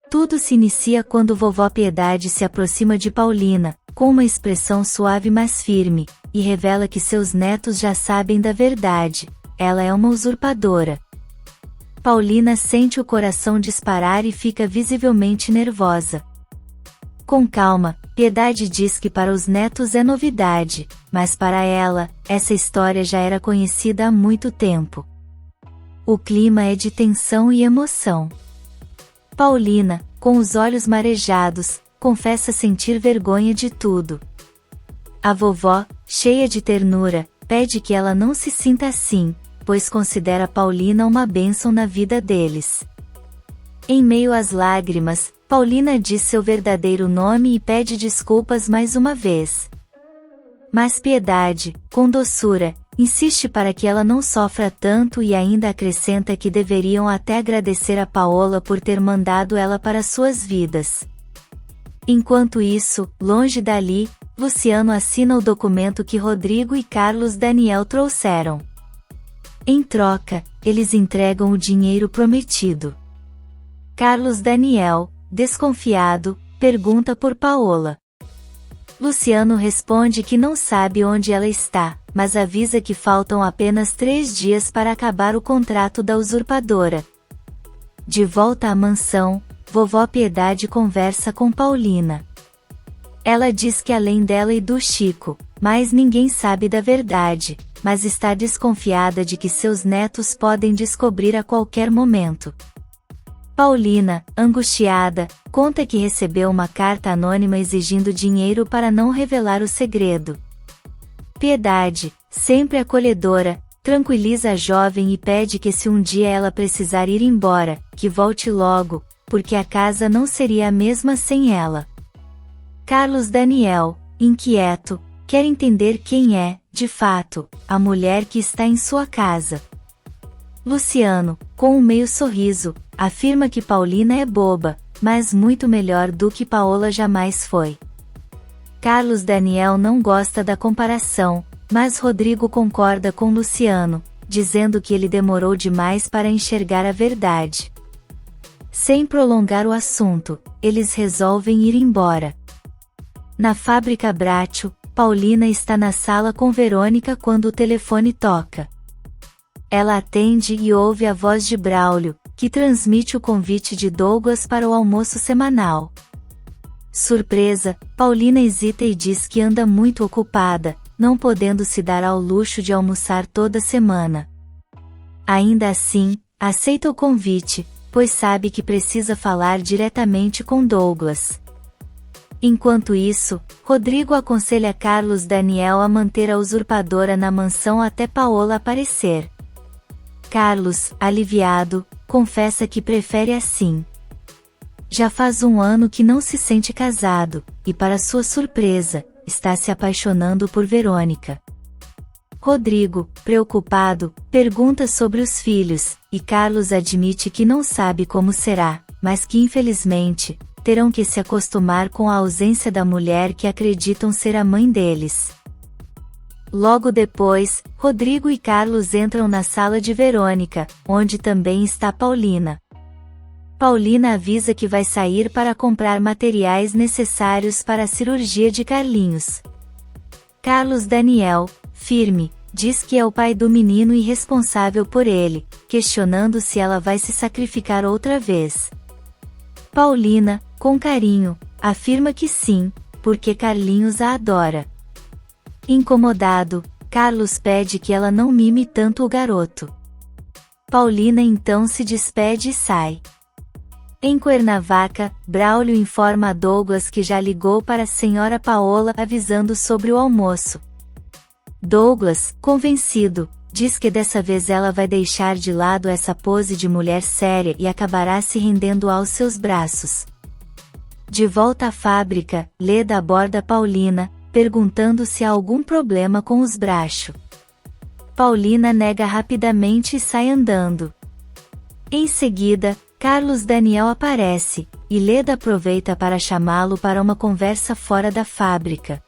Tudo se inicia quando vovó Piedade se aproxima de Paulina, com uma expressão suave mas firme, e revela que seus netos já sabem da verdade: ela é uma usurpadora. Paulina sente o coração disparar e fica visivelmente nervosa. Com calma, Piedade diz que para os netos é novidade, mas para ela, essa história já era conhecida há muito tempo. O clima é de tensão e emoção. Paulina, com os olhos marejados, confessa sentir vergonha de tudo. A vovó, cheia de ternura, pede que ela não se sinta assim, pois considera Paulina uma bênção na vida deles. Em meio às lágrimas, Paulina diz seu verdadeiro nome e pede desculpas mais uma vez. Mas Piedade, com doçura, insiste para que ela não sofra tanto e ainda acrescenta que deveriam até agradecer a Paola por ter mandado ela para suas vidas. Enquanto isso, longe dali, Luciano assina o documento que Rodrigo e Carlos Daniel trouxeram. Em troca, eles entregam o dinheiro prometido. Carlos Daniel, desconfiado, pergunta por Paola. Luciano responde que não sabe onde ela está, mas avisa que faltam apenas 3 dias para acabar o contrato da usurpadora. De volta à mansão, vovó Piedade conversa com Paulina. Ela diz que além dela e do Chico, mais ninguém sabe da verdade, mas está desconfiada de que seus netos podem descobrir a qualquer momento. Paulina, angustiada, conta que recebeu uma carta anônima exigindo dinheiro para não revelar o segredo. Piedade, sempre acolhedora, tranquiliza a jovem e pede que se um dia ela precisar ir embora, que volte logo, porque a casa não seria a mesma sem ela. Carlos Daniel, inquieto, quer entender quem é, de fato, a mulher que está em sua casa. Luciano, com um meio sorriso, afirma que Paulina é boba, mas muito melhor do que Paola jamais foi. Carlos Daniel não gosta da comparação, mas Rodrigo concorda com Luciano, dizendo que ele demorou demais para enxergar a verdade. Sem prolongar o assunto, eles resolvem ir embora. Na fábrica Bracho, Paulina está na sala com Verônica quando o telefone toca. Ela atende e ouve a voz de Braulio, que transmite o convite de Douglas para o almoço semanal. Surpresa, Paulina hesita e diz que anda muito ocupada, não podendo se dar ao luxo de almoçar toda semana. Ainda assim, aceita o convite, pois sabe que precisa falar diretamente com Douglas. Enquanto isso, Rodrigo aconselha Carlos Daniel a manter a usurpadora na mansão até Paola aparecer. Carlos, aliviado, confessa que prefere assim. Já faz 1 ano que não se sente casado, e para sua surpresa, está se apaixonando por Verônica. Rodrigo, preocupado, pergunta sobre os filhos, e Carlos admite que não sabe como será, mas que infelizmente, terão que se acostumar com a ausência da mulher que acreditam ser a mãe deles. Logo depois, Rodrigo e Carlos entram na sala de Verônica, onde também está Paulina. Paulina avisa que vai sair para comprar materiais necessários para a cirurgia de Carlinhos. Carlos Daniel, firme, diz que é o pai do menino e responsável por ele, questionando se ela vai se sacrificar outra vez. Paulina, com carinho, afirma que sim, porque Carlinhos a adora. Incomodado, Carlos pede que ela não mime tanto o garoto. Paulina então se despede e sai. Em Cuernavaca, Braulio informa a Douglas que já ligou para a senhora Paola avisando sobre o almoço. Douglas, convencido, diz que dessa vez ela vai deixar de lado essa pose de mulher séria e acabará se rendendo aos seus braços. De volta à fábrica, Leda aborda Paulina, perguntando se há algum problema com os Bracho. Paulina nega rapidamente e sai andando. Em seguida, Carlos Daniel aparece, e Leda aproveita para chamá-lo para uma conversa fora da fábrica.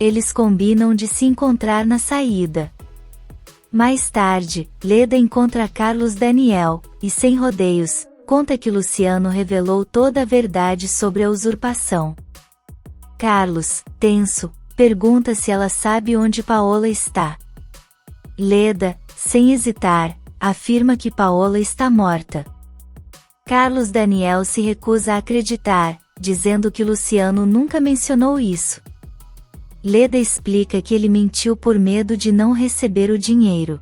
Eles combinam de se encontrar na saída. Mais tarde, Leda encontra Carlos Daniel, e sem rodeios, conta que Luciano revelou toda a verdade sobre a usurpação. Carlos, tenso, pergunta se ela sabe onde Paola está. Leda, sem hesitar, afirma que Paola está morta. Carlos Daniel se recusa a acreditar, dizendo que Luciano nunca mencionou isso. Leda explica que ele mentiu por medo de não receber o dinheiro.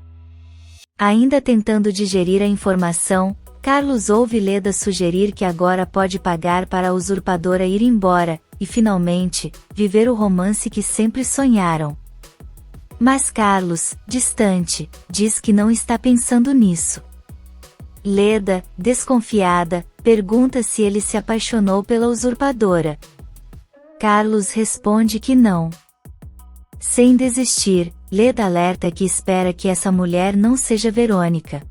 Ainda tentando digerir a informação, Carlos ouve Leda sugerir que agora pode pagar para a usurpadora ir embora, e finalmente, viver o romance que sempre sonharam. Mas Carlos, distante, diz que não está pensando nisso. Leda, desconfiada, pergunta se ele se apaixonou pela usurpadora. Carlos responde que não. Sem desistir, Leda alerta que espera que essa mulher não seja Verônica.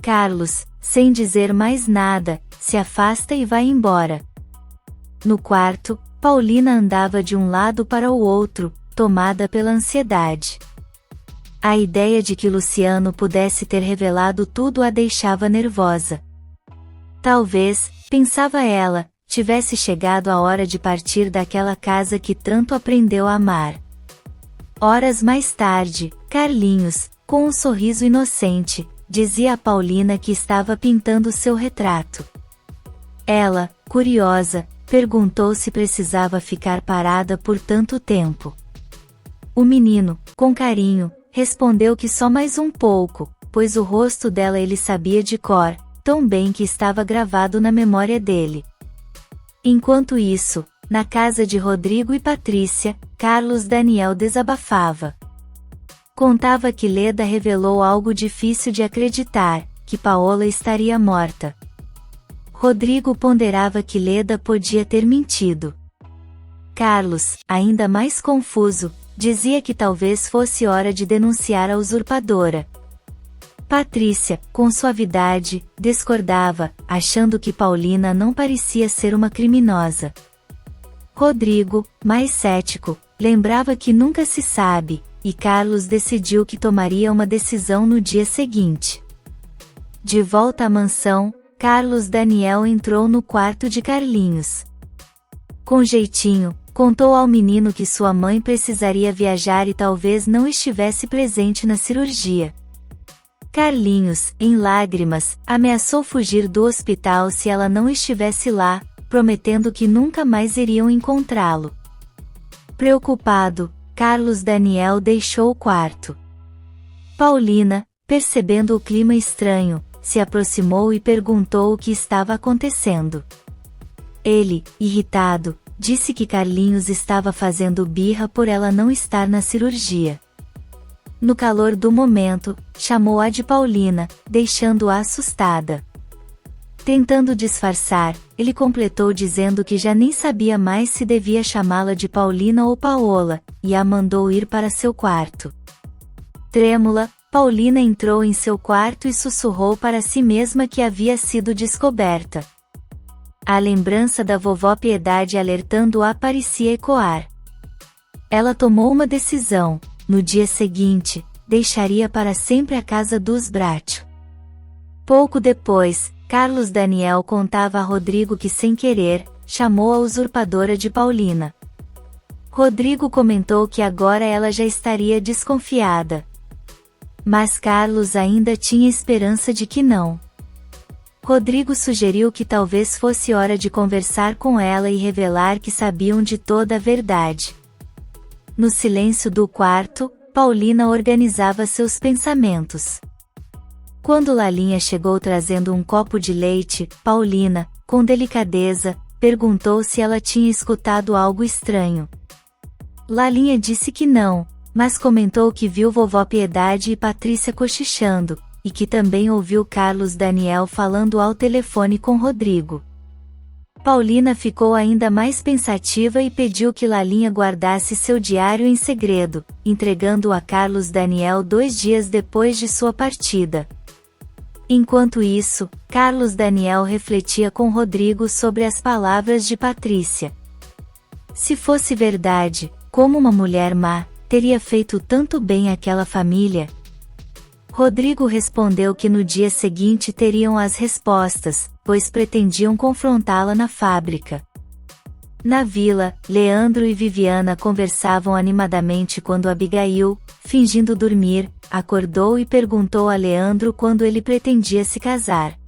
Carlos, sem dizer mais nada, se afasta e vai embora. No quarto, Paulina andava de um lado para o outro, tomada pela ansiedade. A ideia de que Luciano pudesse ter revelado tudo a deixava nervosa. Talvez, pensava ela, tivesse chegado a hora de partir daquela casa que tanto aprendeu a amar. Horas mais tarde, Carlinhos, com um sorriso inocente, dizia a Paulina que estava pintando seu retrato. Ela, curiosa, perguntou se precisava ficar parada por tanto tempo. O menino, com carinho, respondeu que só mais um pouco, pois o rosto dela ele sabia de cor, tão bem que estava gravado na memória dele. Enquanto isso, na casa de Rodrigo e Patrícia, Carlos Daniel desabafava. Contava que Leda revelou algo difícil de acreditar, que Paola estaria morta. Rodrigo ponderava que Leda podia ter mentido. Carlos, ainda mais confuso, dizia que talvez fosse hora de denunciar a usurpadora. Patrícia, com suavidade, discordava, achando que Paulina não parecia ser uma criminosa. Rodrigo, mais cético, lembrava que nunca se sabe, e Carlos decidiu que tomaria uma decisão no dia seguinte. De volta à mansão, Carlos Daniel entrou no quarto de Carlinhos. Com jeitinho, contou ao menino que sua mãe precisaria viajar e talvez não estivesse presente na cirurgia. Carlinhos, em lágrimas, ameaçou fugir do hospital se ela não estivesse lá, prometendo que nunca mais iriam encontrá-lo. Preocupado, Carlos Daniel deixou o quarto. Paulina, percebendo o clima estranho, se aproximou e perguntou o que estava acontecendo. Ele, irritado, disse que Carlinhos estava fazendo birra por ela não estar na cirurgia. No calor do momento, chamou-a de Paulina, deixando-a assustada. Tentando disfarçar, ele completou dizendo que já nem sabia mais se devia chamá-la de Paulina ou Paola, e a mandou ir para seu quarto. Trêmula, Paulina entrou em seu quarto e sussurrou para si mesma que havia sido descoberta. A lembrança da vovó Piedade alertando-a parecia ecoar. Ela tomou uma decisão: no dia seguinte, deixaria para sempre a casa dos Bracho. Pouco depois, Carlos Daniel contava a Rodrigo que sem querer, chamou a usurpadora de Paulina. Rodrigo comentou que agora ela já estaria desconfiada. Mas Carlos ainda tinha esperança de que não. Rodrigo sugeriu que talvez fosse hora de conversar com ela e revelar que sabiam de toda a verdade. No silêncio do quarto, Paulina organizava seus pensamentos. Quando Lalinha chegou trazendo um copo de leite, Paulina, com delicadeza, perguntou se ela tinha escutado algo estranho. Lalinha disse que não, mas comentou que viu vovó Piedade e Patrícia cochichando, e que também ouviu Carlos Daniel falando ao telefone com Rodrigo. Paulina ficou ainda mais pensativa e pediu que Lalinha guardasse seu diário em segredo, entregando-o a Carlos Daniel 2 dias depois de sua partida. Enquanto isso, Carlos Daniel refletia com Rodrigo sobre as palavras de Patrícia. Se fosse verdade, como uma mulher má, teria feito tanto bem àquela família? Rodrigo respondeu que no dia seguinte teriam as respostas, pois pretendiam confrontá-la na fábrica. Na vila, Leandro e Viviana conversavam animadamente quando Abigail, fingindo dormir, acordou e perguntou a Leandro quando ele pretendia se casar.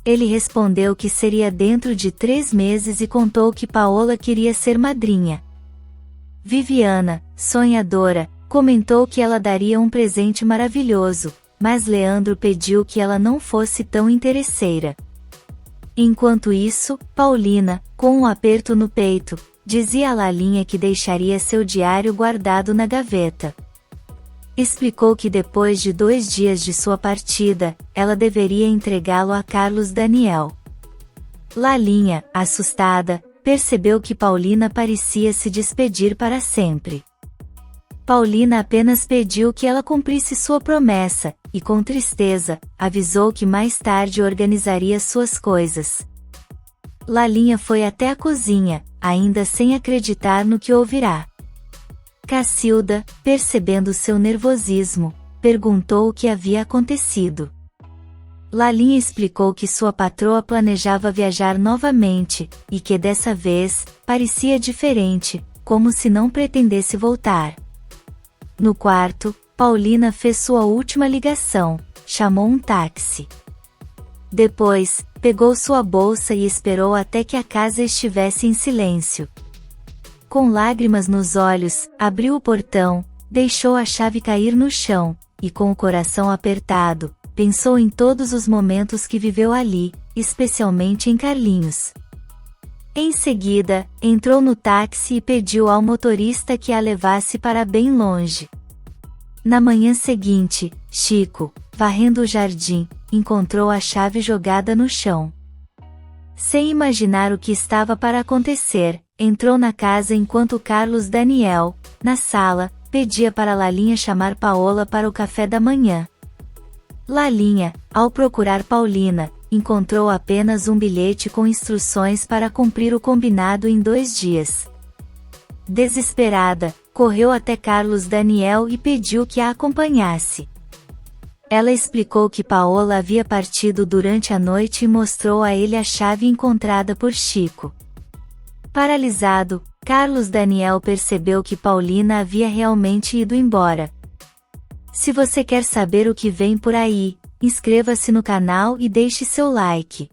Ele respondeu que seria dentro de 3 meses e contou que Paola queria ser madrinha. Viviana, sonhadora, comentou que ela daria um presente maravilhoso, mas Leandro pediu que ela não fosse tão interesseira. Enquanto isso, Paulina, com um aperto no peito, dizia a Lalinha que deixaria seu diário guardado na gaveta. Explicou que depois de 2 dias de sua partida, ela deveria entregá-lo a Carlos Daniel. Lalinha, assustada, percebeu que Paulina parecia se despedir para sempre. Paulina apenas pediu que ela cumprisse sua promessa, e com tristeza, avisou que mais tarde organizaria suas coisas. Lalinha foi até a cozinha, ainda sem acreditar no que ouvirá. Cacilda, percebendo seu nervosismo, perguntou o que havia acontecido. Lalinha explicou que sua patroa planejava viajar novamente, e que dessa vez, parecia diferente, como se não pretendesse voltar. No quarto, Paulina fez sua última ligação, chamou um táxi. Depois, pegou sua bolsa e esperou até que a casa estivesse em silêncio. Com lágrimas nos olhos, abriu o portão, deixou a chave cair no chão, e com o coração apertado, pensou em todos os momentos que viveu ali, especialmente em Carlinhos. Em seguida, entrou no táxi e pediu ao motorista que a levasse para bem longe. Na manhã seguinte, Chico, varrendo o jardim, encontrou a chave jogada no chão. Sem imaginar o que estava para acontecer, entrou na casa enquanto Carlos Daniel, na sala, pedia para Lalinha chamar Paola para o café da manhã. Lalinha, ao procurar Paulina, encontrou apenas um bilhete com instruções para cumprir o combinado em 2 dias. Desesperada, correu até Carlos Daniel e pediu que a acompanhasse. Ela explicou que Paola havia partido durante a noite e mostrou a ele a chave encontrada por Chico. Paralisado, Carlos Daniel percebeu que Paulina havia realmente ido embora. Se você quer saber o que vem por aí, inscreva-se no canal e deixe seu like.